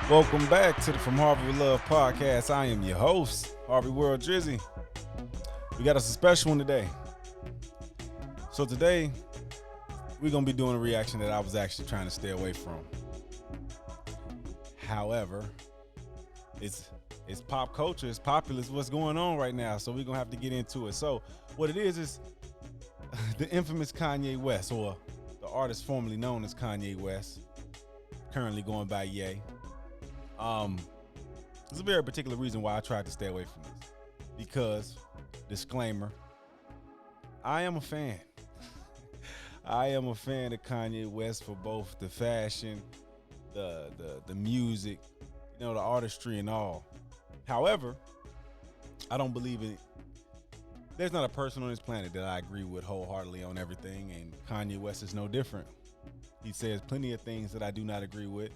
Welcome back to the From Harvey with Love podcast. I am your host, Harvey World Drizzy. We got us a special one today. So today, we're going to be doing a reaction that I was actually trying to stay away from. However, it's pop culture, it's popular, it's what's going on right now, so we're going to have to get into it. So what it is the infamous Kanye West, or the artist formerly known as Kanye West, currently going by Ye. There's a very particular reason why I tried to stay away from this. Because, disclaimer, I am a fan. I am a fan of Kanye West for both the fashion, the music, the artistry and all. However, I don't believe in. There's not a person on this planet that I agree with wholeheartedly on everything, and Kanye West is no different. He says plenty of things that I do not agree with.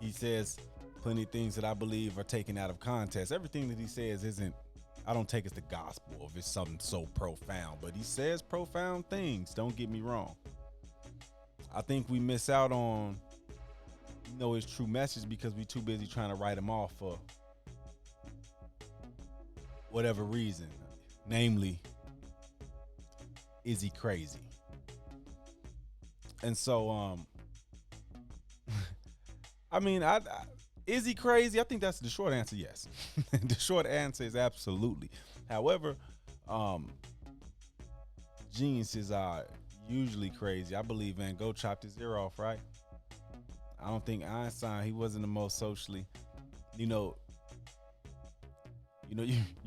He says plenty of things that I believe are taken out of context. Everything that he says isn't, I don't take it as the gospel if it's something so profound, but he says profound things, don't get me wrong. I think we miss out on, his true message because we're too busy trying to write him off for whatever reason. Namely, is he crazy? And so, is he crazy? I think that's the short answer, yes. The short answer is absolutely. However, geniuses are usually crazy. I believe Van Gogh chopped his ear off, right? I don't think Einstein, he wasn't the most socially, you're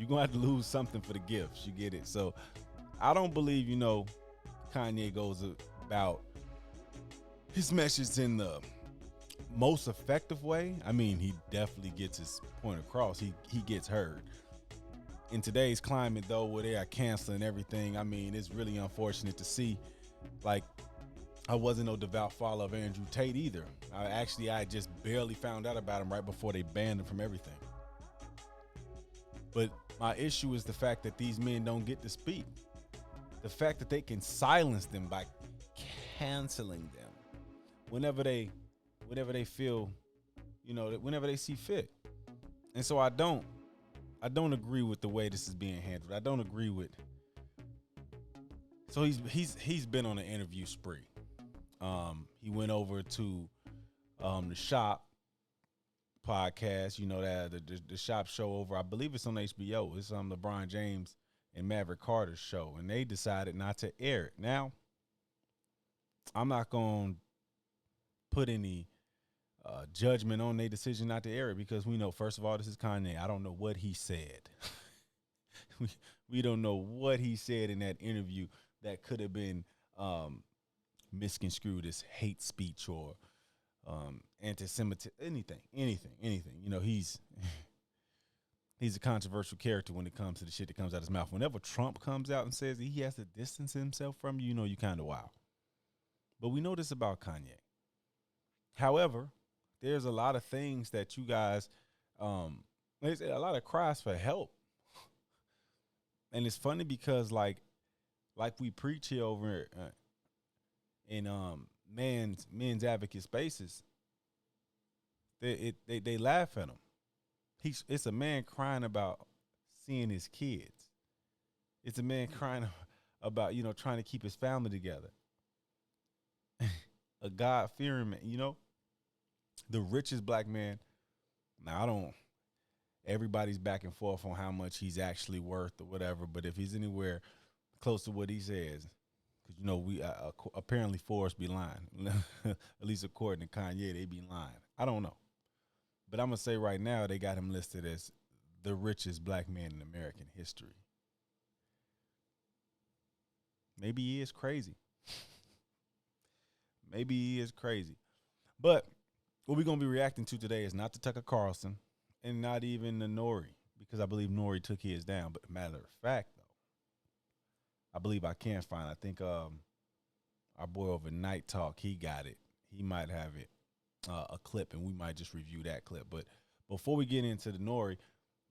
gonna have to lose something for the gifts. You get it? So I don't believe, Kanye goes about his message in the most effective way. I mean, he definitely gets his point across. He gets heard. In today's climate, though, where they are canceling everything, I mean, it's really unfortunate to see. Like, I wasn't no devout follower of Andrew Tate either. I just barely found out about him right before they banned him from everything. But my issue is the fact that these men don't get to speak. The fact that they can silence them by canceling them whenever they feel, whenever they see fit. And so I don't agree with the way this is being handled. I don't agree with. So he's been on an interview spree. He went over to the Shop podcast, that the Shop show over. I believe it's on HBO. It's LeBron James and Maverick Carter's show, and they decided not to air it. Now, I'm not gonna put any judgment on their decision not to air it because we know, first of all, this is Kanye. I don't know what he said. we don't know what he said in that interview that could have been misconstrued as hate speech or anti-Semitism, anything. He's a controversial character when it comes to the shit that comes out of his mouth. Whenever Trump comes out and says that he has to distance himself from you, you kind of wild. But we know this about Kanye. However, there's a lot of things that you guys, there's a lot of cries for help. And it's funny because like we preach here over in men's advocate spaces, they laugh at him. It's a man crying about seeing his kids. It's a man crying about, trying to keep his family together. A God-fearing man, the richest black man. Now, everybody's back and forth on how much he's actually worth or whatever, but if he's anywhere close to what he says, because, we apparently Forbes be lying. At least according to Kanye, they be lying. I don't know. But I'm going to say right now, they got him listed as the richest black man in American history. Maybe he is crazy. Maybe he is crazy. But what we're going to be reacting to today is not the Tucker Carlson and not even the Nori, because I believe Nori took his down. But matter of fact, though, I believe I can find, I think our boy over Night Talk, he got it. He might have it, a clip, and we might just review that clip. But before we get into the Nori,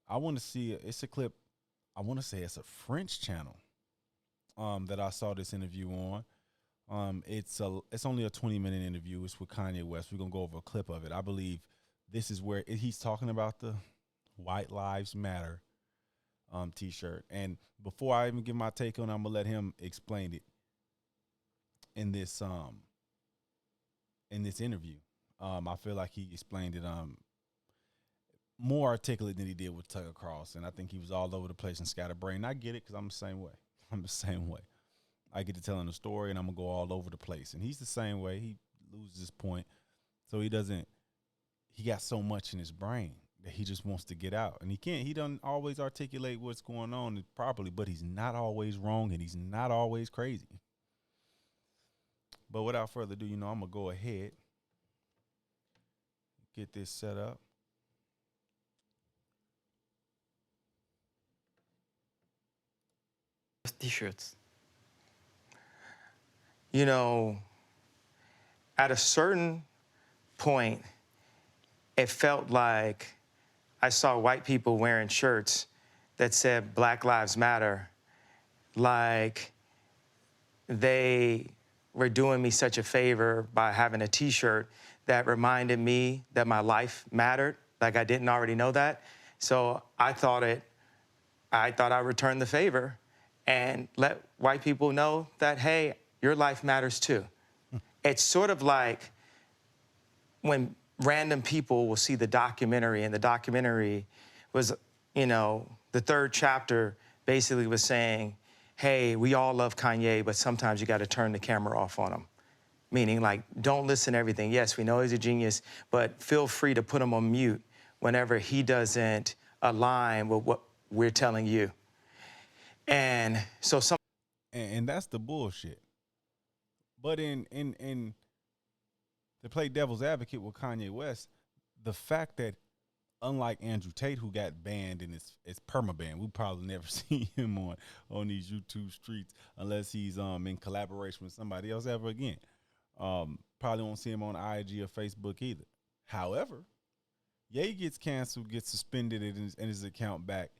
I want to see it's a clip. I want to say it's a French channel that I saw this interview on. It's only a 20-minute interview. It's with Kanye West. We're gonna go over a clip of it. I believe this is where he's talking about the White Lives Matter T-shirt. And before I even give my take on it, I'm gonna let him explain it in this interview. I feel like he explained it more articulate than he did with Tucker Carlson. I think he was all over the place and scatterbrained. I get it because I'm the same way. I'm the same way. I get to telling a story and I'm gonna go all over the place. And he's the same way. He loses his point, so he doesn't. He got so much in his brain that he just wants to get out, and he can't. He doesn't always articulate what's going on properly, but he's not always wrong and he's not always crazy. But without further ado, I'm gonna go ahead, get this set up. T-shirts. At a certain point, it felt like I saw white people wearing shirts that said Black Lives Matter, like they were doing me such a favor by having a T-shirt that reminded me that my life mattered, like I didn't already know that. So I thought I'd return the favor and let white people know that, hey, your life matters too. It's sort of like when random people will see the documentary, and the documentary was, the third chapter basically was saying, hey, we all love Kanye, but sometimes you got to turn the camera off on him. Meaning, like, don't listen to everything. Yes, we know he's a genius, but feel free to put him on mute whenever he doesn't align with what we're telling you. And so and that's the bullshit. But in to play devil's advocate with Kanye West, the fact that unlike Andrew Tate, who got banned and it's permaban, we probably never see him on these YouTube streets unless he's in collaboration with somebody else ever again. Probably won't see him on IG or Facebook either. However, Ye gets canceled, gets suspended, and his account back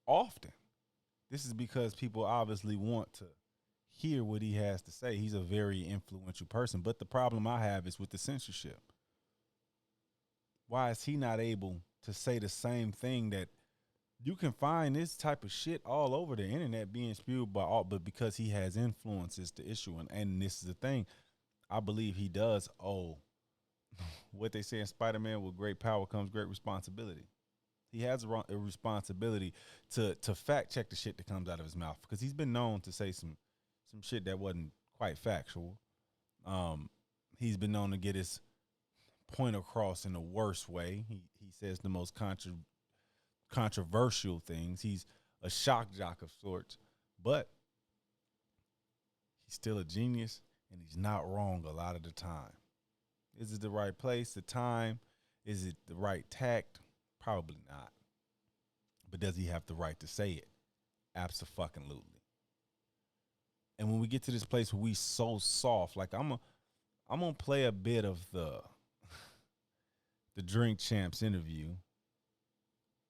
often. This is because people obviously want to hear what he has to say. He's a very influential person. But the problem I have is with the censorship. Why is he not able to say the same thing that you can find this type of shit all over the internet being spewed by all, but because he has influence is the issue. And this is the thing. I believe he does owe what they say in Spider-Man, with great power comes great responsibility. He has a responsibility to fact check the shit that comes out of his mouth, because he's been known to say some shit that wasn't quite factual. He's been known to get his point across in the worst way. He says the most controversial things. He's a shock jock of sorts, but he's still a genius, and he's not wrong a lot of the time. Is it the right place, the time? Is it the right tact? Probably not. But does he have the right to say it? Abso-fucking-lutely. And when we get to this place where we so soft, like I'm gonna play a bit of the Drink Champs interview,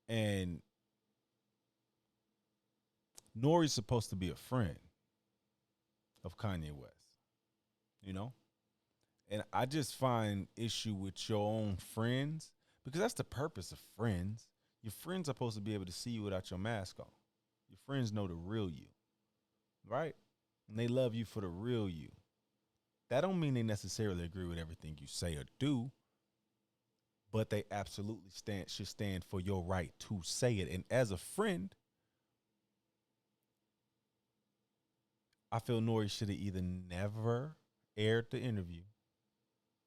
and Nori's supposed to be a friend of Kanye West, And I just find issue with your own friends, because that's the purpose of friends. Your friends are supposed to be able to see you without your mask on. Your friends know the real you, right? And they love you for the real you. That don't mean they necessarily agree with everything you say or do, but they absolutely should stand for your right to say it. And as a friend, I feel Nori should have either never aired the interview,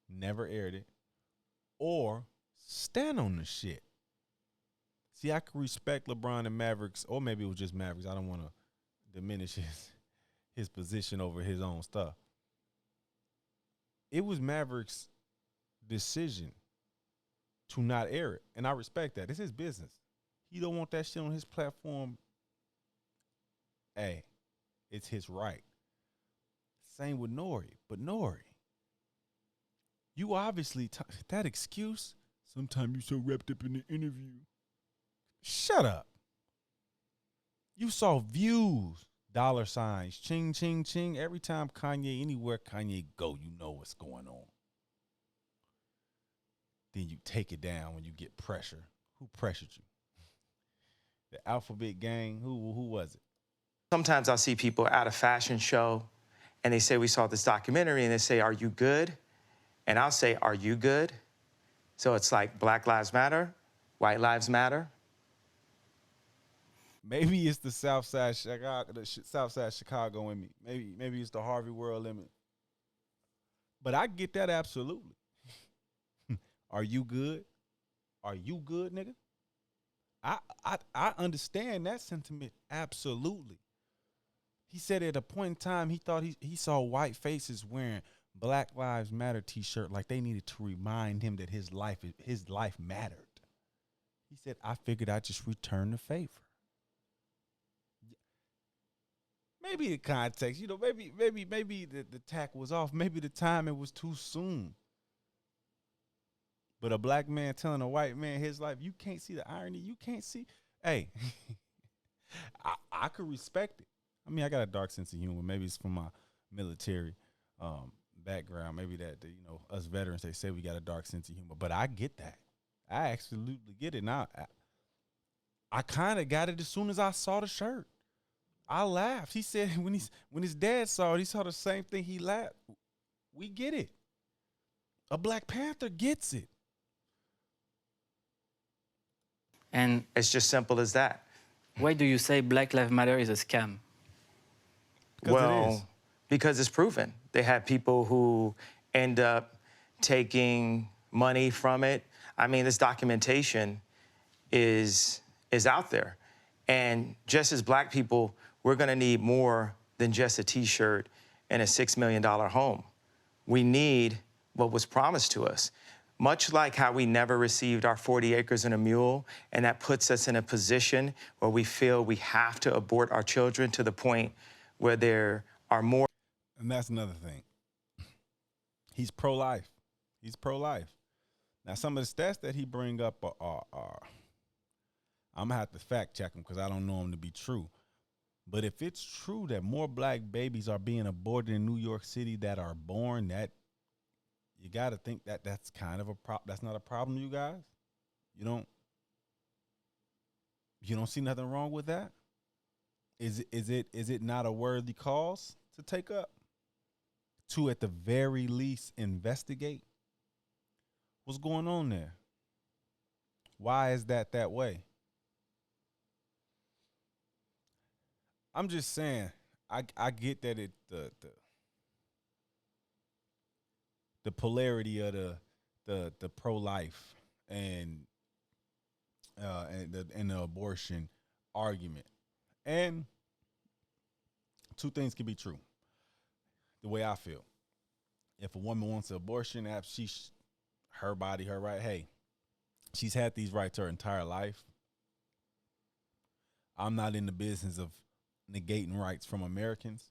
never aired it, or stand on the shit. See, I can respect LeBron and Mavericks, or maybe it was just Mavericks. I don't want to diminish his position over his own stuff. It was Mavericks' decision to not air it, and I respect that. It's his business. He don't want that shit on his platform. Hey, it's his right. Same with Nori. But Nori, you obviously, that excuse, sometimes you so wrapped up in the interview. Shut up. You saw views, dollar signs, ching, ching, ching. Every time Kanye, anywhere Kanye go, you know what's going on. Then you take it down when you get pressure. Who pressured you? The Alphabet Gang. Who was it? Sometimes I'll see people at a fashion show and they say, we saw this documentary, and they say, are you good? And I'll say, are you good? So it's like Black Lives Matter, White Lives Matter. Maybe it's the South Side Chicago, South Side Chicago in me. Maybe it's the Harvey World in me. But I get that absolutely. Are you good? Are you good, nigga? I understand that sentiment absolutely. He said at a point in time he thought he saw white faces wearing Black Lives Matter t-shirt like they needed to remind him that his life mattered. He said, I figured I'd just return the favor. Maybe the context, maybe the tack was off. Maybe the timing was too soon. But a black man telling a white man his life, you can't see the irony. You can't see. Hey, I could respect it. I mean, I got a dark sense of humor. Maybe it's from my military background. Maybe that, us veterans, they say we got a dark sense of humor. But I get that. I absolutely get it. Now, I kind of got it as soon as I saw the shirt. I laughed. He said when his dad saw it, he saw the same thing. He laughed. We get it. A Black Panther gets it. And it's just simple as that. Why do you say Black Lives Matter is a scam? Well, because it's proven. They have people who end up taking money from it. I mean, this documentation is out there. And just as black people, we're gonna need more than just a t-shirt and a $6 million home. We need what was promised to us. Much like how we never received our 40 acres and a mule, and that puts us in a position where we feel we have to abort our children to the point where there are more. And that's another thing. He's pro-life. He's pro-life. Now, some of the stats that he bring up are I'm going to have to fact check them because I don't know them to be true. But if it's true that more black babies are being aborted in New York City that are born, that you got to think that that's kind of a problem. That's not a problem, you guys. You don't see nothing wrong with that? Is it not a worthy cause to take up? To at the very least investigate what's going on there. Why is that way? I'm just saying, I get that the polarity of the pro-life and the abortion argument. And two things can be true. The way I feel. If a woman wants an abortion, she's her body, her right. Hey, she's had these rights her entire life. I'm not in the business of negating rights from Americans.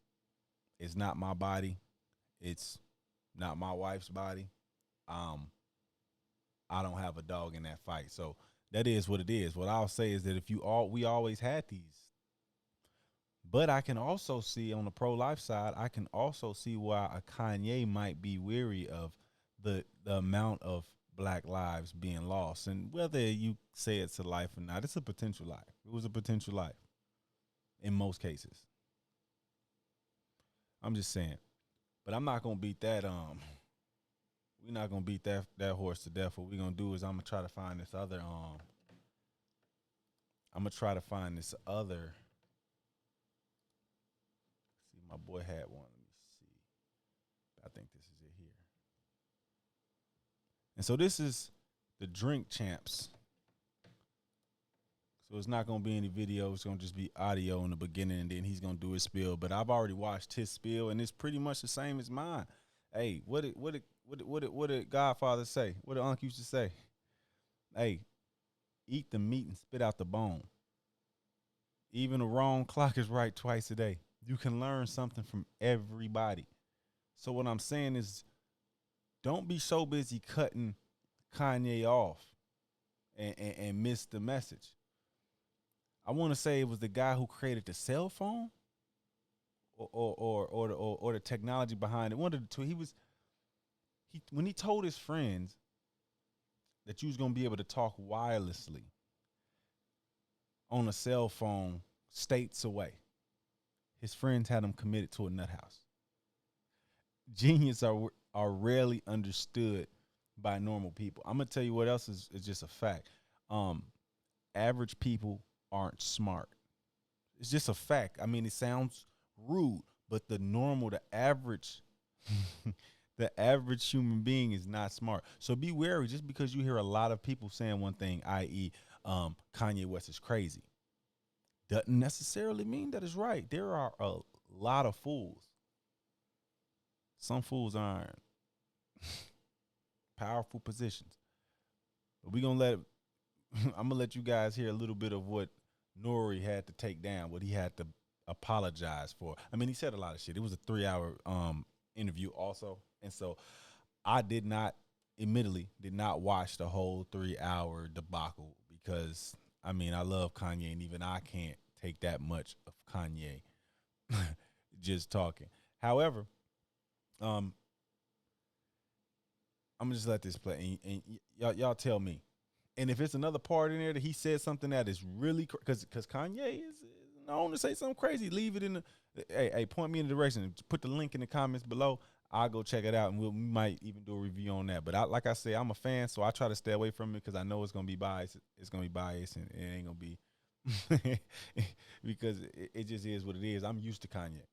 It's not my body. It's not my wife's body. I don't have a dog in that fight. So that is what it is. What I'll say is that we always had these. But I can also see on the pro-life side, I can also see why a Kanye might be weary of the amount of black lives being lost. And whether you say it's a life or not, it's a potential life. It was a potential life in most cases. I'm just saying. But I'm not gonna beat that. We're not gonna beat that horse to death. What we're gonna do is I'm gonna try to find this other. See, my boy had one. Let me see. I think this is it here. And so this is the Drink Champs. So it's not gonna be any video. It's gonna just be audio in the beginning, and then he's gonna do his spiel. But I've already watched his spiel, and it's pretty much the same as mine. Hey, what did Godfather say? What did Unc used to say? Hey, eat the meat and spit out the bone. Even a wrong clock is right twice a day. You can learn something from everybody. So what I'm saying is, don't be so busy cutting Kanye off and miss the message. I want to say it was the guy who created the cell phone, or the technology behind it. One of the two. He when he told his friends that you was gonna be able to talk wirelessly on a cell phone states away. His friends had him committed to a nut house. Genius are rarely understood by normal people. I'm gonna tell you what else is just a fact. Average people aren't smart. It's just a fact. I mean, it sounds rude, but the average, the average human being is not smart. So be wary. Just because you hear a lot of people saying one thing, i.e., Kanye West is crazy, doesn't necessarily mean that it's right. There are a lot of fools. Some fools aren't. Powerful positions. But we're gonna I'm gonna let you guys hear a little bit of what Nori had to take down, what he had to apologize for. I mean, he said a lot of shit. It was a 3-hour interview also. And so I admittedly did not watch the whole 3-hour debacle because I mean, I love Kanye and even I can't take that much of Kanye just talking. However, I'm gonna just let this play and y'all tell me. And if it's another part in there that he said something that is really because Kanye is known to say something crazy, leave it in the hey, point me in the direction. Put the link in the comments below. I'll go check it out, and we might even do a review on that. But like I say, I'm a fan, so I try to stay away from it because I know it's gonna be biased. It's gonna be biased, and it ain't gonna be because it just is what it is. I'm used to Kanye.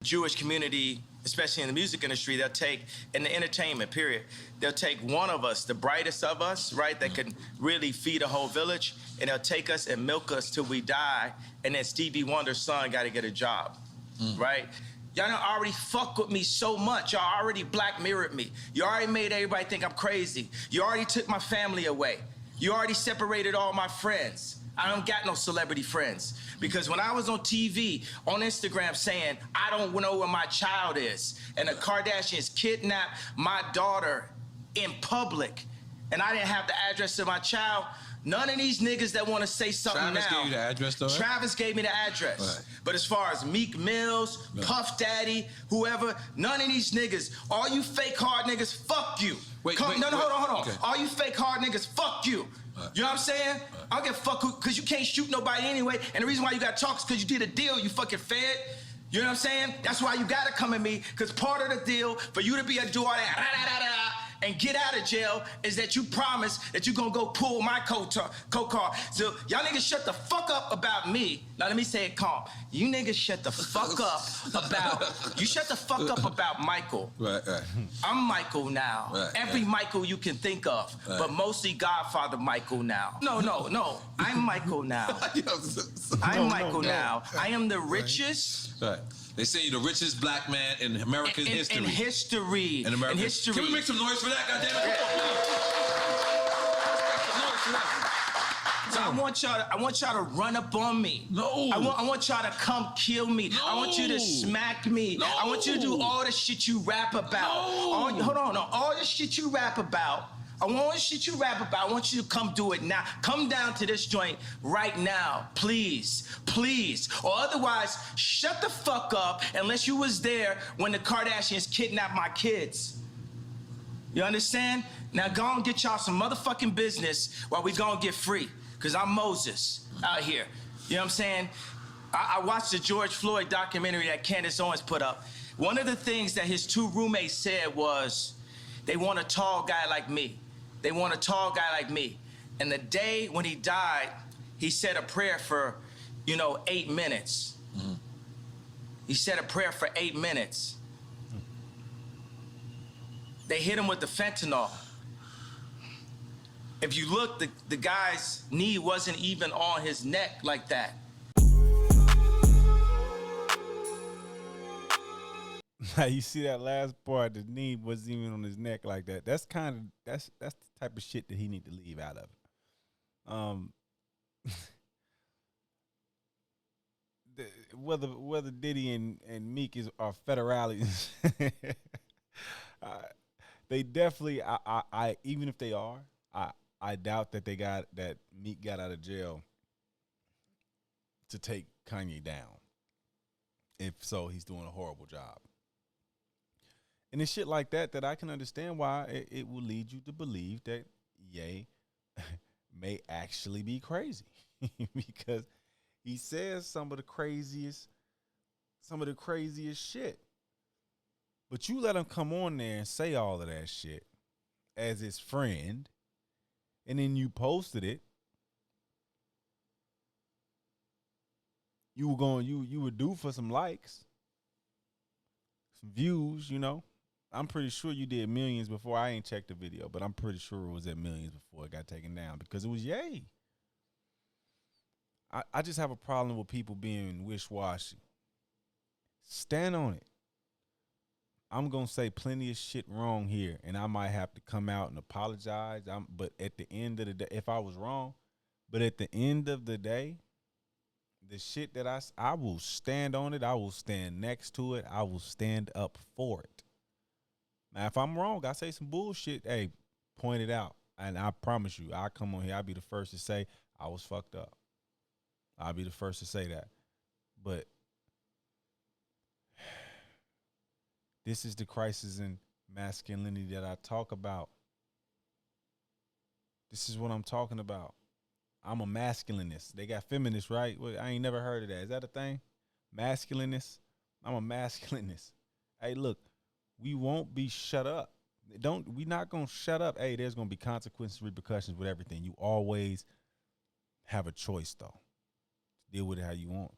Jewish community, especially in the music industry, they'll take, in the entertainment period, they'll take one of us, the brightest of us, right, that can really feed a whole village, and they'll take us and milk us till we die, and then Stevie Wonder's son got to get a job, right? Y'all done already fuck with me so much. Y'all already Black Mirrored me. You already made everybody think I'm crazy. You already took my family away. You already separated all my friends. I don't got no celebrity friends. Because when I was on TV, on Instagram saying, I don't know where my child is, and the Kardashians kidnapped my daughter in public, and I didn't have the address of my child, none of these niggas that want to say something Travis now. gave you the address, though? Travis gave me the address. Right. But as far as Meek Mills, Puff Daddy, whoever, none of these niggas, all you fake hard niggas, fuck you. Hold on. Okay. All you fake hard niggas, fuck you. You know what I'm saying? I don't give a fuck because you can't shoot nobody anyway. And the reason why you got to talk is because you did a deal, you fucking fed. You know what I'm saying? That's why you got to come at me, because part of the deal for you to be a do all that and get out of jail is that you promise that you're going to go pull my co-car. So y'all niggas shut the fuck up about me. Now let me say it calm. You niggas shut the fuck up about Michael. Right. I'm Michael now. Right, Every Michael you can think of, but mostly Godfather Michael now. No. I'm Michael now. I'm Michael now. I am the richest. Right. They say you're the richest Black man in American history. In history. In American history. Can we make some noise for that, goddammit? So I want y'all to run up on me. No. I want y'all to come kill me. No. I want you to smack me. No. I want you to do all the shit you rap about. No. All the shit you rap about. I want you to come do it now. Come down to this joint right now, please. Or otherwise, shut the fuck up unless you was there when the Kardashians kidnapped my kids. You understand? Now go and get y'all some motherfucking business while we go and get free. Because I'm Moses out here. You know what I'm saying? I watched the George Floyd documentary that Candace Owens put up. One of the things that his two roommates said was, they want a tall guy like me. And the day when he died, he said a prayer for, 8 minutes. Mm-hmm. He said a prayer for 8 minutes. They hit him with the fentanyl. If you look, the guy's knee wasn't even on his neck like that. Now you see that last part, the knee wasn't even on his neck like that. That's the type of shit that he need to leave out of it. Whether Diddy and Meek are federales, they definitely. I even if they are, I doubt that Meek got out of jail to take Kanye down. If so, he's doing a horrible job. And it's shit like that that I can understand why it will lead you to believe that Ye may actually be crazy because he says some of the craziest shit. But you let him come on there and say all of that shit as his friend, and then you posted it. You were due for some likes, some views, you know. I'm pretty sure you did millions before. I ain't checked the video, but I'm pretty sure it was at millions before it got taken down because it was Ye. I just have a problem with people being wish-washy. Stand on it. I'm going to say plenty of shit wrong here, and I might have to come out and apologize. But at the end of the day, if I was wrong, but at the end of the day, the shit that I will stand on it. I will stand next to it. I will stand up for it. Now, if I'm wrong, I say some bullshit, hey, point it out. And I promise you, I'll come on here. I'll be the first to say I was fucked up. I'll be the first to say that. But this is the crisis in masculinity that I talk about. This is what I'm talking about. I'm a masculinist. They got feminists, right? Well, I ain't never heard of that. Is that a thing? Masculinist? I'm a masculinist. Hey, look, we won't be shut up. We not gonna shut up. Hey, there's gonna be consequences, repercussions with everything. You always have a choice though. Deal with it how you want.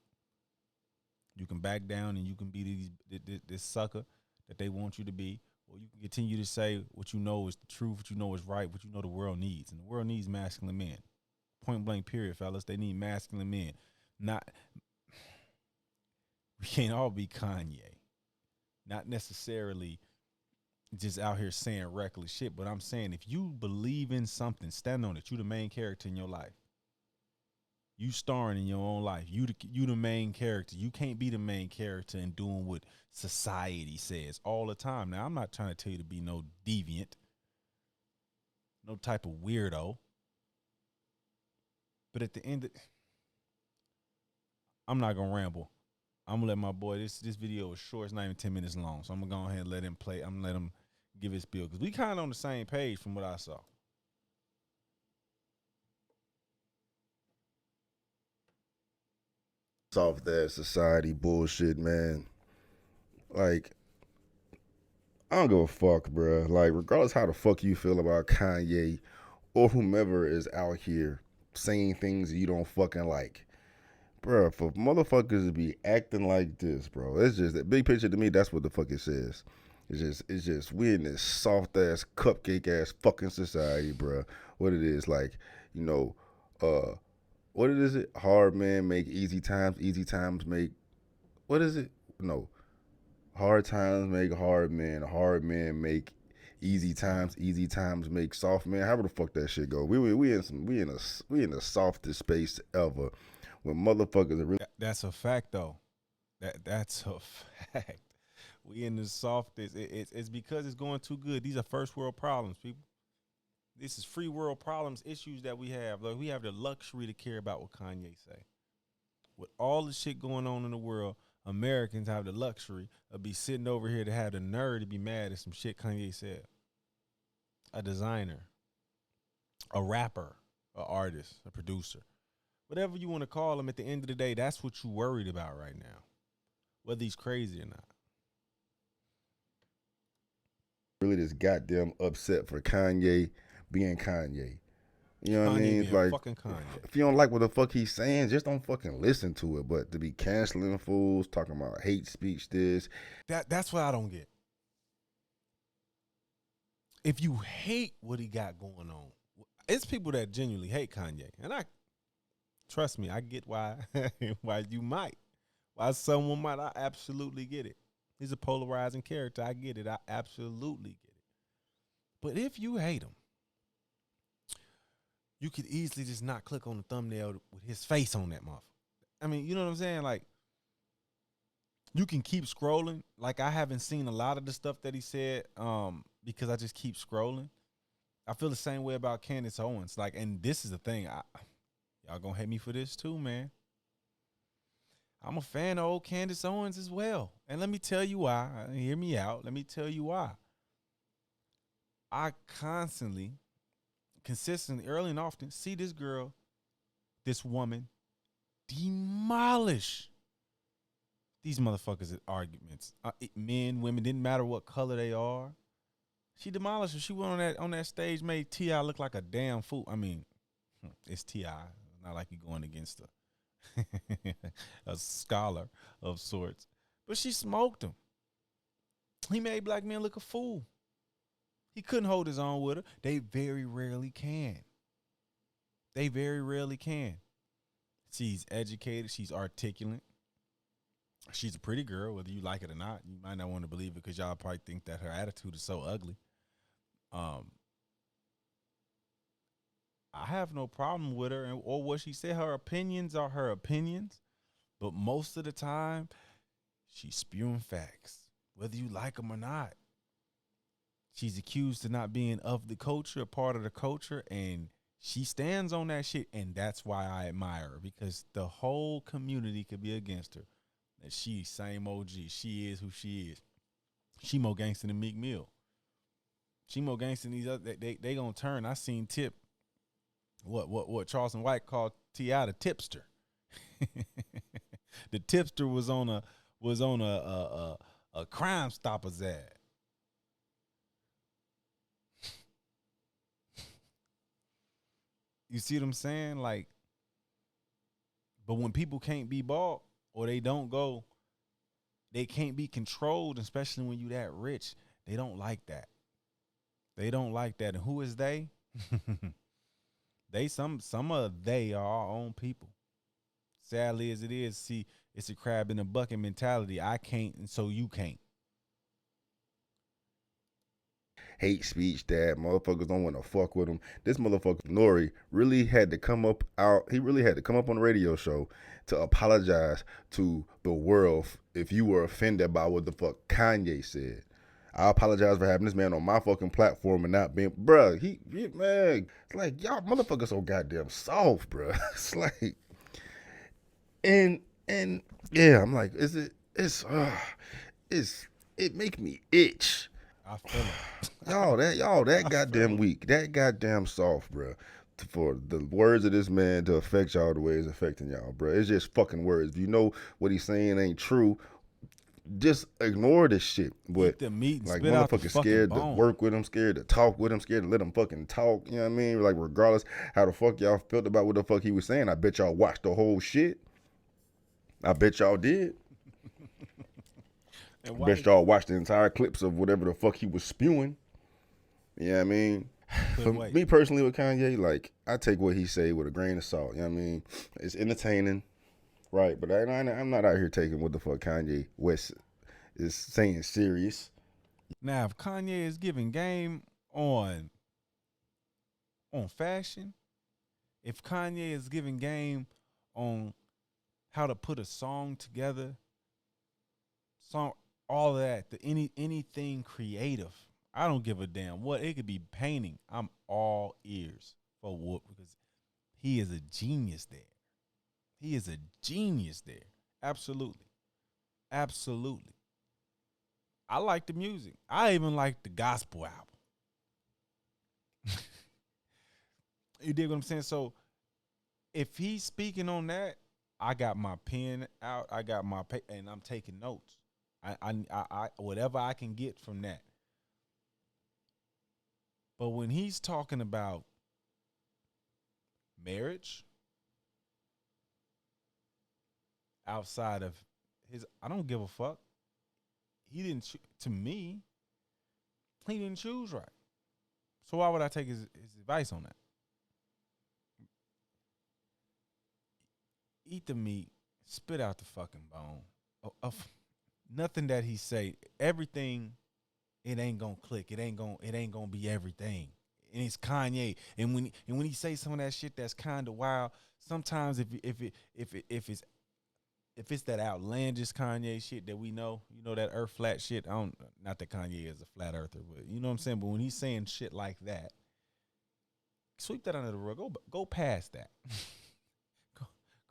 You can back down and you can be this sucker that they want you to be, or you can continue to say what you know is the truth, what you know is right, what you know the world needs. And the world needs masculine men. Point blank period, fellas. They need masculine men. We can't all be Kanye. Not necessarily just out here saying reckless shit, but I'm saying if you believe in something, stand on it. You the main character in your life. You starring in your own life. You the main character. You can't be the main character and doing what society says all the time. Now, I'm not trying to tell you to be no deviant, no type of weirdo. But at the end, I'm not gonna ramble. I'm gonna let my boy. This video is short. It's not even 10 minutes long, so I'm gonna go ahead and let him play. I'm gonna let him give his spiel because we kind of on the same page from what I saw. Soft ass society bullshit, man. Like, I don't give a fuck, bruh. Like, regardless how the fuck you feel about Kanye or whomever is out here saying things you don't fucking like, bruh, for motherfuckers to be acting like this, bro, it's just that big picture to me. That's what the fuck it says. It's just we in this soft ass cupcake ass fucking society, bruh. What it is, like, you know, what is it? Hard men make easy times make, what is it? No. Hard times make hard men make easy times make soft men. However the fuck that shit go. We in the softest space ever when motherfuckers are really. That's a fact though. That's a fact. We in the softest. It's because it's going too good. These are first world problems, people. This is free world problems, issues that we have. Like, we have the luxury to care about what Kanye say. With all the shit going on in the world, Americans have the luxury of be sitting over here to have the nerve to be mad at some shit Kanye said. A designer, a rapper, an artist, a producer, whatever you want to call him. At the end of the day, that's what you worried about right now, whether he's crazy or not. Really just goddamn upset for Kanye being Kanye. You know what I mean? Like, if you don't like what the fuck he's saying, just don't fucking listen to it. But to be canceling fools, talking about hate speech, that's what I don't get. If you hate what he got going on, it's people that genuinely hate Kanye, and trust me, I get why why someone might. I absolutely get it. He's a polarizing character. I get it. I absolutely get it. But if you hate him, you could easily just not click on the thumbnail with his face on that motherfucker. I mean, you know what I'm saying? Like, you can keep scrolling. Like, I haven't seen a lot of the stuff that he said because I just keep scrolling. I feel the same way about Candace Owens. Like, and this is the thing. Y'all gonna hate me for this too, man. I'm a fan of old Candace Owens as well. And let me tell you why. Hear me out. Let me tell you why. I consistently, early and often, see this girl, this woman, demolish these motherfuckers at arguments. Men, women, didn't matter what color they are. She demolished her. She went on that stage, made T.I. look like a damn fool. I mean, it's T.I. It's not like you're going against a scholar of sorts. But she smoked him. He made black men look a fool. He couldn't hold his own with her. They very rarely can. They very rarely can. She's educated. She's articulate. She's a pretty girl, whether you like it or not. You might not want to believe it because y'all probably think that her attitude is so ugly. I have no problem with her or what she said. Her opinions are her opinions, but most of the time, she's spewing facts, whether you like them or not. She's accused of not being of the culture, part of the culture, and she stands on that shit, and that's why I admire her, because the whole community could be against her. That she same OG. She is who she is. She more gangster than Meek Mill. She more gangster than these other. They gonna turn. I seen Tip. What Charleston White called T.I. the tipster. The tipster was on a Crime Stopper's ad. You see what I'm saying? Like, but when people can't be bought or they don't go, they can't be controlled, especially when you that rich. They don't like that. They don't like that. And who is they? Some of they are our own people. Sadly as it is, see, it's a crab in a bucket mentality. I can't, and so you can't. Hate speech that motherfuckers don't want to fuck with him. This motherfucker Nori really had to come up out. He really had to come up on the radio show to apologize to the world if you were offended by what the fuck Kanye said. I apologize for having this man on my fucking platform and not being, bruh. He man, it's like y'all motherfuckers so goddamn soft, bruh. It's like, and yeah, I'm like, it make me itch. I feel it. Y'all that goddamn weak, that goddamn soft, bro. For the words of this man to affect y'all the way it's affecting y'all, bro. It's just fucking words. If you know what he's saying ain't true, just ignore this shit. But eat the meat and like spit out the motherfuckers fucking scared bone. to work with him, scared to talk with him, scared to let him fucking talk. You know what I mean? Like regardless how the fuck y'all felt about what the fuck he was saying, I bet y'all watched the whole shit. I bet y'all did. Bet y'all watched the entire clips of whatever the fuck he was spewing. You know what I mean? For me personally with Kanye, like, I take what he say with a grain of salt. You know what I mean? It's entertaining, right? But I'm not out here taking what the fuck Kanye West is saying serious. Now, if Kanye is giving game on fashion, if Kanye is giving game on how to put a song together, all of that, anything creative, I don't give a damn what. It could be painting. I'm all ears for Whoop because he is a genius there. He is a genius there. Absolutely. Absolutely. I like the music. I even like the gospel album. You dig what I'm saying? So if he's speaking on that, I got my pen out. I got my paper, and I'm taking notes. I whatever I can get from that. But when he's talking about marriage outside of his, I don't give a fuck. He didn't, to me, he didn't choose right. So why would I take his advice on that? Eat the meat, spit out the fucking bone. Nothing that he say, everything, it ain't gonna click. It ain't gonna be everything. And it's Kanye. And when he say some of that shit that's kind of wild, sometimes if it's that outlandish Kanye shit that we know, you know, that earth flat shit. Not that Kanye is a flat earther, but you know what I'm saying. But when he's saying shit like that, sweep that under the rug. Go past that.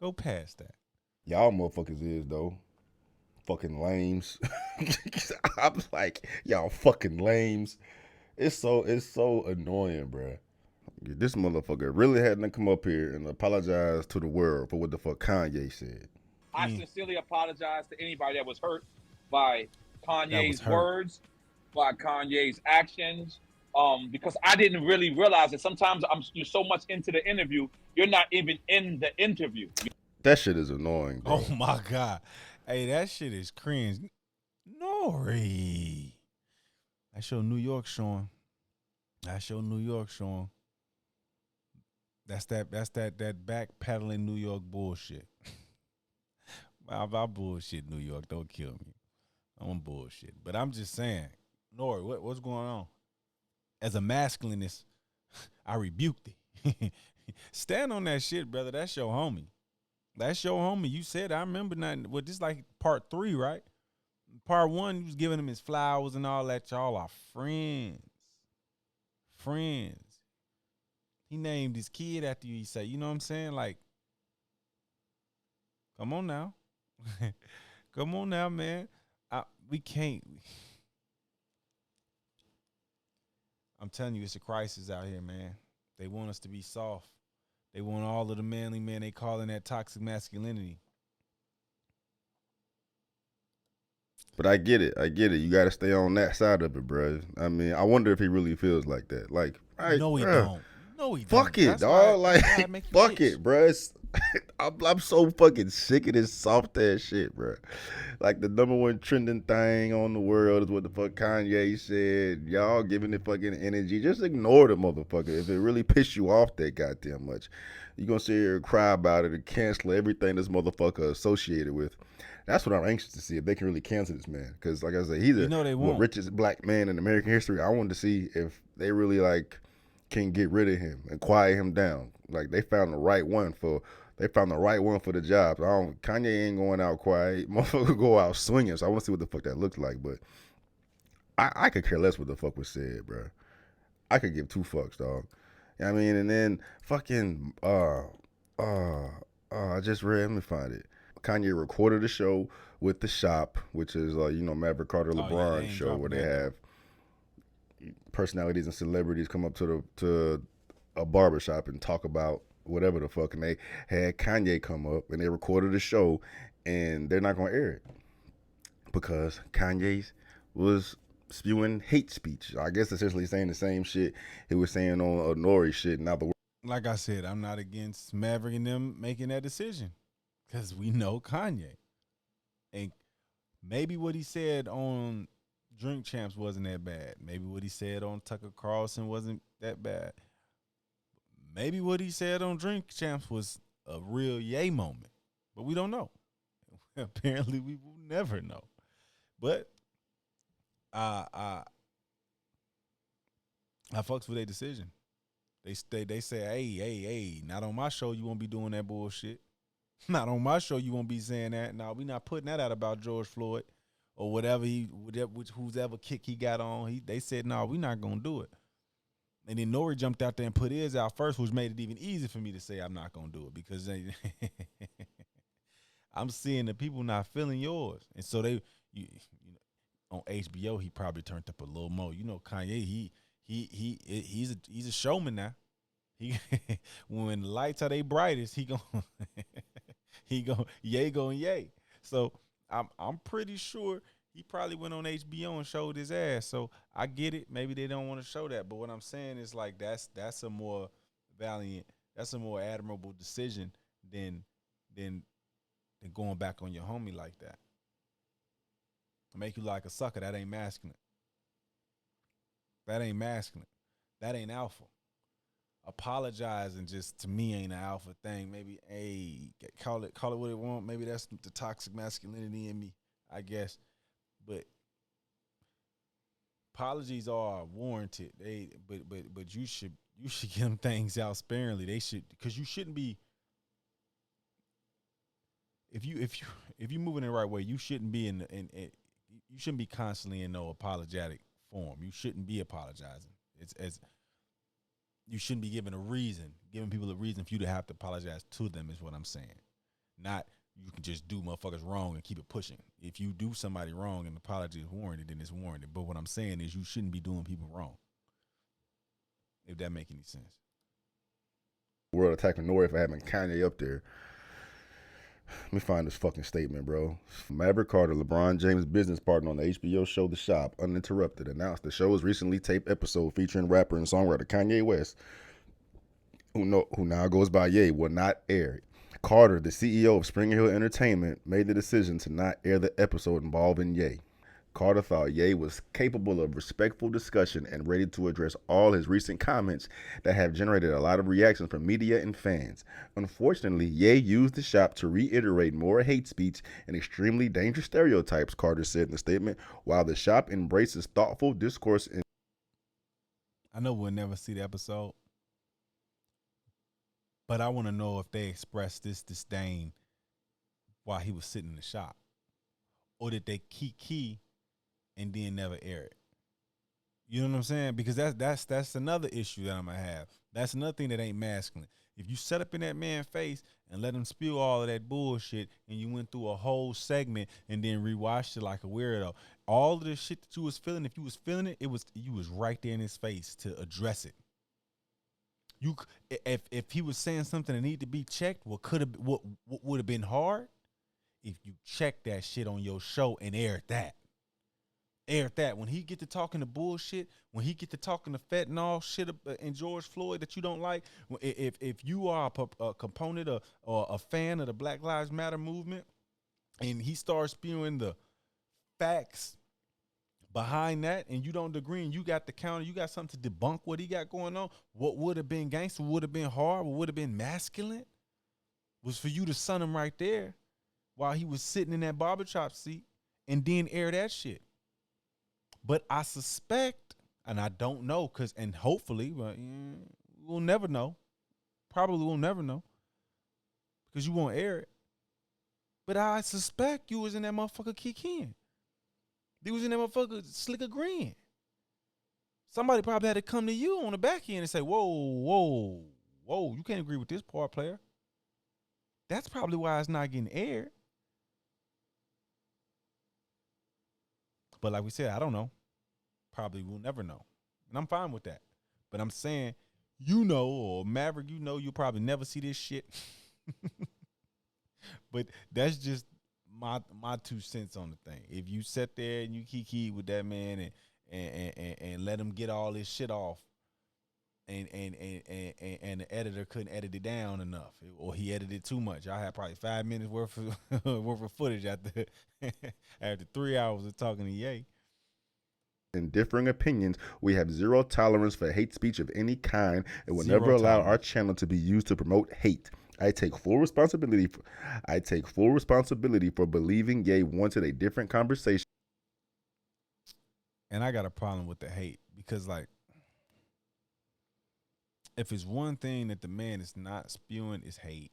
Go past that. Y'all motherfuckers is though. Fucking lames. I'm like, y'all fucking lames. It's so annoying, bruh. This motherfucker really had to come up here and apologize to the world for what the fuck Kanye said. I sincerely apologize to anybody that was hurt by Kanye's words, by Kanye's actions, because I didn't really realize that sometimes you're so much into the interview, you're not even in the interview. That shit is annoying, bro. Oh my God. Hey, that shit is cringe. Nori. That's your New York showing. That's your New York showing. That's that backpedaling New York bullshit. I bullshit New York. Don't kill me. I'm bullshit. But I'm just saying, Nori, what's going on? As a masculinist, I rebuked it. Stand on that shit, brother. That's your homie. That's your homie. You said, I remember nothing. Well, this is like part 3, right? Part 1, you was giving him his flowers and all that. Y'all are friends. Friends. He named his kid after you. He said, you know what I'm saying? Like, come on now. Come on now, man. We can't. I'm telling you, it's a crisis out here, man. They want us to be soft. They want all of the manly men they calling that toxic masculinity. But I get it. You got to stay on that side of it, bro. I mean, I wonder if he really feels like that. Like, no, he don't. No, he fuck don't. It, dog. Like, fuck it, bro. I'm so fucking sick of this soft ass shit, bro. Like, the #1 trending thing on the world is what the fuck Kanye said. Y'all giving it fucking energy. Just ignore the motherfucker. If it really pissed you off that goddamn much, you gonna sit here and cry about it and cancel everything this motherfucker associated with. That's what I'm anxious to see, if they can really cancel this man. Because, like I said, he's the richest black man in American history. I wanted to see if they really, like, can get rid of him and quiet him down. Like, they found the right one for the job. Kanye ain't going out quiet. Motherfucker go out swinging. So I want to see what the fuck that looks like. But I could care less what the fuck was said, bro. I could give 2 fucks, dog. You know what I mean? And then fucking I just read. Let me find it. Kanye recorded a show with The Shop, which is Maverick Carter LeBron show, where they have personalities and celebrities come up to a barbershop and talk about whatever the fuck, and they had Kanye come up and they recorded a show, and they're not gonna air it because Kanye was spewing hate speech. I guess essentially saying the same shit he was saying on Nori shit. Now like I said, I'm not against Maverick and them making that decision because we know Kanye, and maybe what he said on Drink Champs wasn't that bad. Maybe what he said on Tucker Carlson wasn't that bad. Maybe what he said on Drink Champs was a real yay moment, but we don't know. Apparently, we will never know. But I fucks with their decision. They say, hey, not on my show. You won't be doing that bullshit. Not on my show. You won't be saying that. No, we not putting that out about George Floyd or whatever whose ever kick he got on. They said, no, we not gonna do it. And then Nori jumped out there and put his out first, which made it even easier for me to say I'm not gonna do it because I'm seeing the people not feeling yours, and so on HBO he probably turned up a little more. You know, Kanye he's a showman now. He when the lights are they brightest, he gon' yay. So I'm pretty sure he probably went on HBO and showed his ass. So I get it. Maybe they don't want to show that. But what I'm saying is like that's a more valiant, that's a more admirable decision than going back on your homie like that. Make you like a sucker. That ain't masculine. That ain't masculine. That ain't alpha. Apologizing just to me ain't an alpha thing. Maybe call it what it want. Maybe that's the toxic masculinity in me, I guess. But apologies are warranted. But you should get them things out sparingly. They should, because you shouldn't be. If you moving in the right way, you shouldn't be you shouldn't be constantly in no apologetic form. You shouldn't be apologizing. You shouldn't be giving people a reason for you to have to apologize to them, is what I'm saying. Not you can just do motherfuckers wrong and keep it pushing. If you do somebody wrong and an apology is warranted, then it's warranted. But what I'm saying is you shouldn't be doing people wrong. If that make any sense. World attacking Nori for having Kanye up there. Let me find this fucking statement, bro. Maverick Carter, LeBron James' business partner on the HBO show The Shop, Uninterrupted, announced the show's recently taped episode featuring rapper and songwriter Kanye West, who now goes by Ye, will not air. Carter, the CEO of Spring Hill Entertainment, made the decision to not air the episode involving Ye. Carter thought Ye was capable of respectful discussion and ready to address all his recent comments that have generated a lot of reactions from media and fans. Unfortunately, Ye used the shop to reiterate more hate speech and extremely dangerous stereotypes, Carter said in the statement, while the shop embraces thoughtful discourse. I know we'll never see the episode, but I want to know if they expressed this disdain while he was sitting in the shop, or did they key and then never air it. You know what I'm saying? Because that's another issue that I'm gonna have. That's another thing that ain't masculine. If you set up in that man's face and let him spew all of that bullshit, and you went through a whole segment and then rewatched it like a weirdo, all of the shit that you was feeling, if you was feeling it, you was right there in his face to address it. If he was saying something that needed to be checked, what would have been hard if you checked that shit on your show and aired that. When he get to talking to bullshit, when he get to talking to fentanyl shit and George Floyd that you don't like, if you are a component or a fan of the Black Lives Matter movement, and he starts spewing the facts behind that, and you don't agree, and you got the counter, you got something to debunk what he got going on, what would have been gangster, would have been hard, what would have been masculine, was for you to sun him right there while he was sitting in that barbershop seat and then air that shit. But I suspect, and I don't know, and hopefully, we'll never know. Probably we'll never know, because you won't air it. But I suspect you was in that motherfucker kicking. They was in that motherfucker slick agreeing. Somebody probably had to come to you on the back end and say, whoa, you can't agree with this part, player. That's probably why it's not getting aired. But like we said, I don't know. Probably we'll never know. And I'm fine with that. But I'm saying, or Maverick, you'll probably never see this shit. But that's just my 2 cents on the thing. If you sit there and you kiki with that man and let him get all this shit off, and the editor couldn't edit it down enough, or he edited too much. I had probably 5 minutes worth of footage after 3 hours of talking to Ye. In differing opinions, we have zero tolerance for hate speech of any kind and will never allow our channel to be used to promote hate. I take full responsibility for believing Ye wanted a different conversation. And I got a problem with the hate, because like, if it's one thing that the man is not spewing, is hate.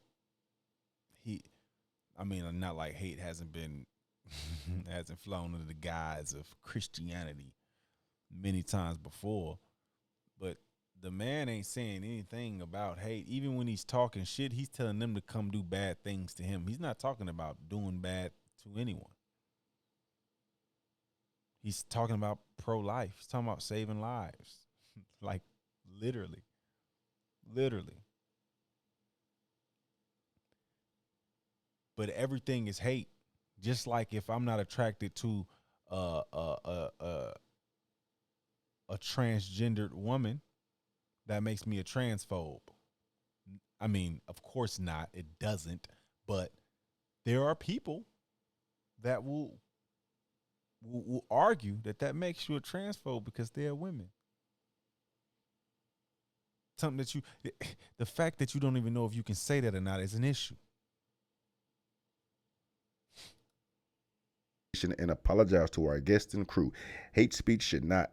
Not like hate hasn't flown under the guise of Christianity many times before, but the man ain't saying anything about hate. Even when he's talking shit, he's telling them to come do bad things to him. He's not talking about doing bad to anyone. He's talking about pro-life. He's talking about saving lives. Like, literally. But everything is hate. Just like if I'm not attracted to a transgendered woman, that makes me a transphobe. I mean, of course not. It doesn't. But there are people that will argue that makes you a transphobe because they're women. Something that the fact that you don't even know if you can say that or not is an issue. And apologize to our guests and crew. Hate speech should never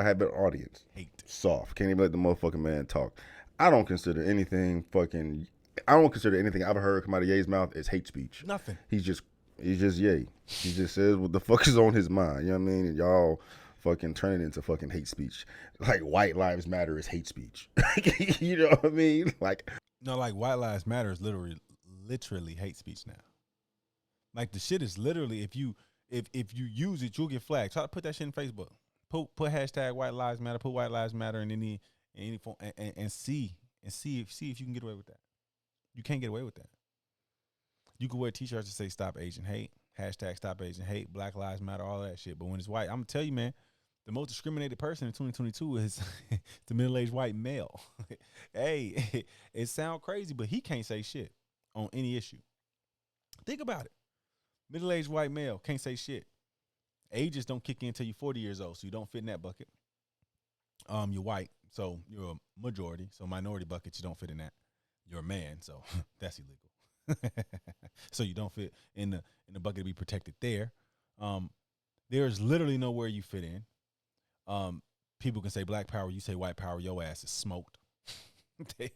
have an audience. Soft. Can't even let the motherfucking man talk. I don't consider anything I've heard come out of Ye's mouth as hate speech. Nothing. He's just Ye. He just says what the fuck is on his mind. You know what I mean? And y'all fucking turn it into fucking hate speech. Like White Lives Matter is hate speech. You know what I mean? Like, no, like White Lives Matter is literally literally hate speech now. Like the shit is literally if you use it, you'll get flagged. Try to put that shit in Facebook. Put hashtag White Lives Matter. Put White Lives Matter in any form and see if you can get away with that. You can't get away with that. You can wear t-shirts that say Stop Asian Hate, hashtag Stop Asian Hate, Black Lives Matter, all that shit. But when it's white, I'm gonna tell you, man, the most discriminated person in 2022 is the middle-aged white male. Hey, it sounds crazy, but he can't say shit on any issue. Think about it. Middle-aged white male can't say shit. Ages don't kick in until you're 40 years old, so you don't fit in that bucket. You're white, so you're a majority. So minority bucket, you don't fit in that. You're a man, so that's illegal. So you don't fit in the bucket to be protected there. There's literally nowhere you fit in. People can say black power, you say white power, your ass is smoked. they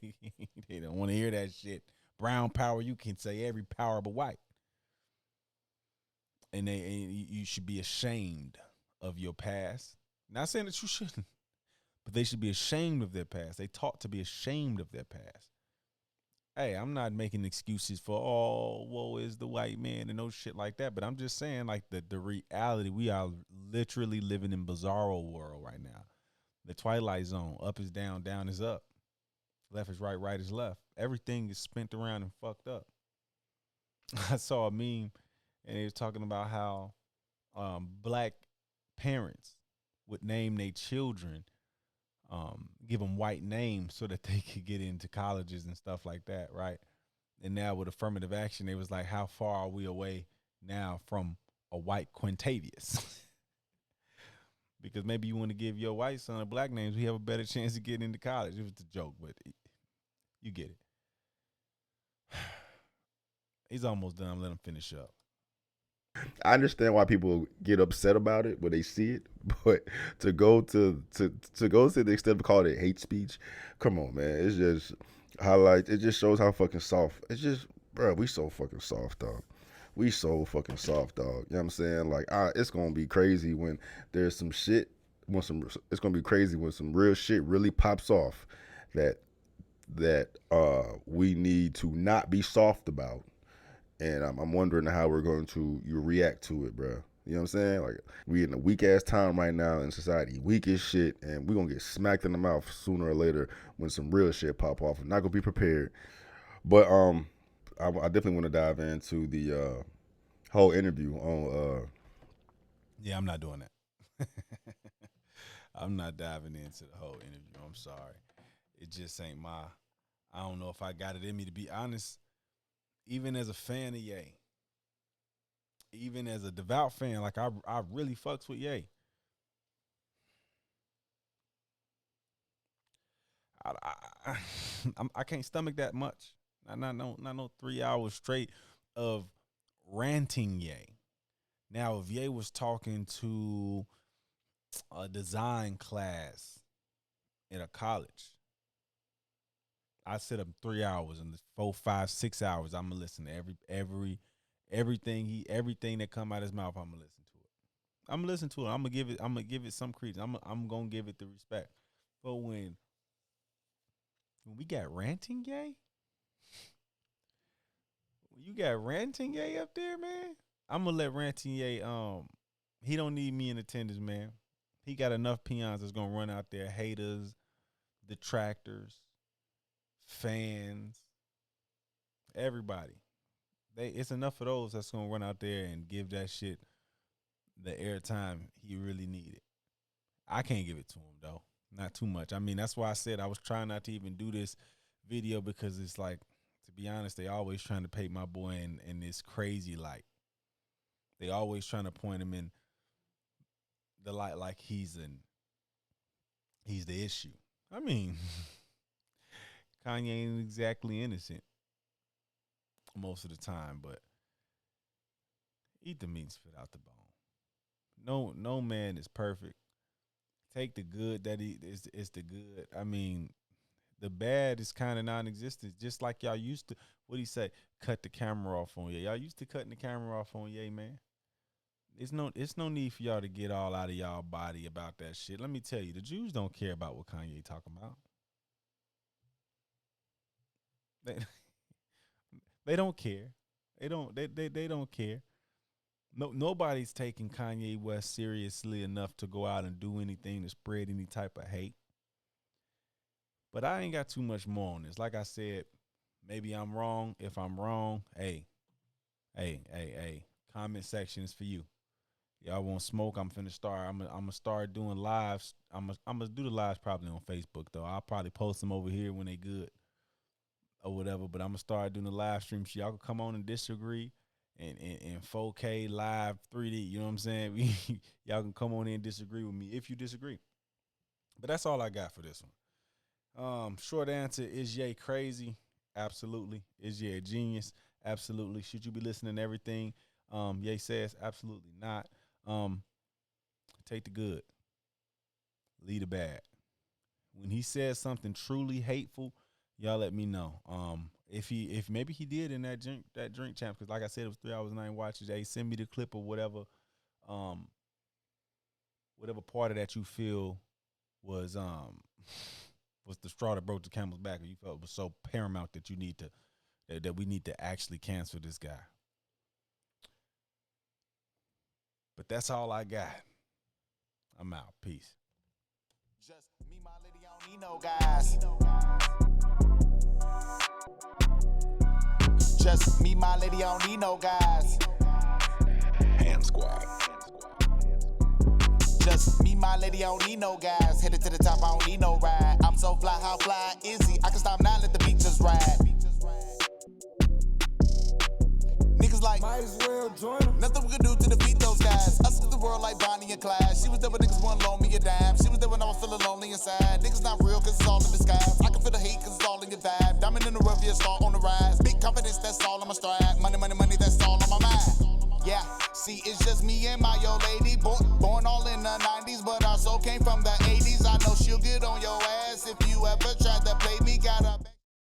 don't want to hear that shit. Brown power, you can say every power but white. And you should be ashamed of your past. Not saying that you shouldn't, but they should be ashamed of their past. They taught to be ashamed of their past. Hey, I'm not making excuses for, oh, woe is the white man and no shit like that. But I'm just saying, like, the reality, we are literally living in bizarro world right now. The Twilight Zone, up is down, down is up. Left is right, right is left. Everything is spent around and fucked up. I saw a meme, and they was talking about how black parents would name their children, give them white names so that they could get into colleges and stuff like that, right? And now with affirmative action, they was like, how far are we away now from a white Quintavious? Because maybe you want to give your white son a black name, so he have a better chance of getting into college. It was a joke, but you get it. He's almost done. Let him finish up. I understand why people get upset about it when they see it, but to go to the extent of calling it hate speech, come on, man. It's just highlight. It just shows how fucking soft. It's just, bro, we so fucking soft, dog. We so fucking soft, dog. You know what I'm saying? Like, it's gonna be crazy when there's some shit. It's gonna be crazy when some real shit really pops off that we need to not be soft about. And I'm wondering how we're going to react to it, bro. You know what I'm saying? Like, we in a weak ass time right now in society, weak as shit, and we're gonna get smacked in the mouth sooner or later when some real shit pop off. I'm not gonna be prepared. But I definitely want to dive into the whole interview on Yeah, I'm not doing that. I'm not diving into the whole interview. I'm sorry. It just ain't I don't know if I got it in me, to be honest. Even as a fan of Ye, even as a devout fan, like I really fucks with Ye. I can't stomach that much. Not no 3 hours straight of ranting Ye. Now, if Ye was talking to a design class in a college, I sit up 3 hours and 4, 5, 6 hours. I'm gonna listen to everything that come out of his mouth. I'm gonna listen to it. I'm gonna listen to it. I'm gonna give it some credence. I'm gonna give it the respect. But when we got ranting Ye, you got ranting Ye up there, man. I'm gonna let ranting Ye. He don't need me in attendance, man. He got enough peons that's gonna run out there, haters, detractors, fans, everybody. It's enough of those that's gonna run out there and give that shit the airtime he really needed. I can't give it to him though, not too much. I mean, that's why I said I was trying not to even do this video, because it's like, to be honest, they always trying to paint my boy in this crazy light. They always trying to point him in the light like he's the issue. I mean, Kanye ain't exactly innocent most of the time, but eat the meat and spit out the bone. No man is perfect. Take the good that is the good. I mean, the bad is kind of non-existent. Just like y'all used to, what he say, cut the camera off on Ye. Y'all used to cutting the camera off on Ye, man. It's no need for y'all to get all out of y'all body about that shit. Let me tell you, the Jews don't care about what Kanye talking about. They don't care. They don't care. No, nobody's taking Kanye West seriously enough to go out and do anything to spread any type of hate. But I ain't got too much more on this. Like I said, maybe I'm wrong. If I'm wrong, hey, comment section is for you. Y'all want smoke? I'm finna start. I'm gonna start doing lives. I'm gonna do the lives probably on Facebook though. I'll probably post them over here when they good or whatever. But I'm gonna start doing the live stream. So y'all can come on and disagree and 4K live 3D. You know what I'm saying? Y'all can come on in and disagree with me if you disagree. But that's all I got for this one. Short answer, is Ye crazy? Absolutely. Is Ye a genius? Absolutely. Should you be listening to everything Ye says? Absolutely not. Take the good, leave the bad. When he says something truly hateful, y'all let me know. If maybe he did in that drink champ, because like I said, it was 3 hours and 9 watches. Hey, send me the clip or whatever part of that you feel was the straw that broke the camel's back, or you felt it was so paramount that you need to that we need to actually cancel this guy. But that's all I got. I'm out. Peace. Just me, my lady, I don't need no guys. Just me, my lady, I don't need no guys. Hand squad. Just me, my lady, I don't need no guys. Headed to the top, I don't need no ride. I'm so fly, how fly is he? I can stop now, let the beat just ride. Niggas like, might as well join them. Nothing we can do to defeat those guys. Us to the world like Bonnie and Clyde. She was there when niggas wouldn't loan me a dime. She was there when I was feeling lonely inside. Niggas not real cause it's all in disguise. I can feel the hate cause it's all in your vibe. Diamond in the rough, yeah, star on the rise. Big confidence, that's all on my stride. Money, money, money, that's all on my mind. Yeah, see, it's just me and my yo lady. Born all in the 90s, but our soul came from the 80s. I know she'll get on your ass if you ever try.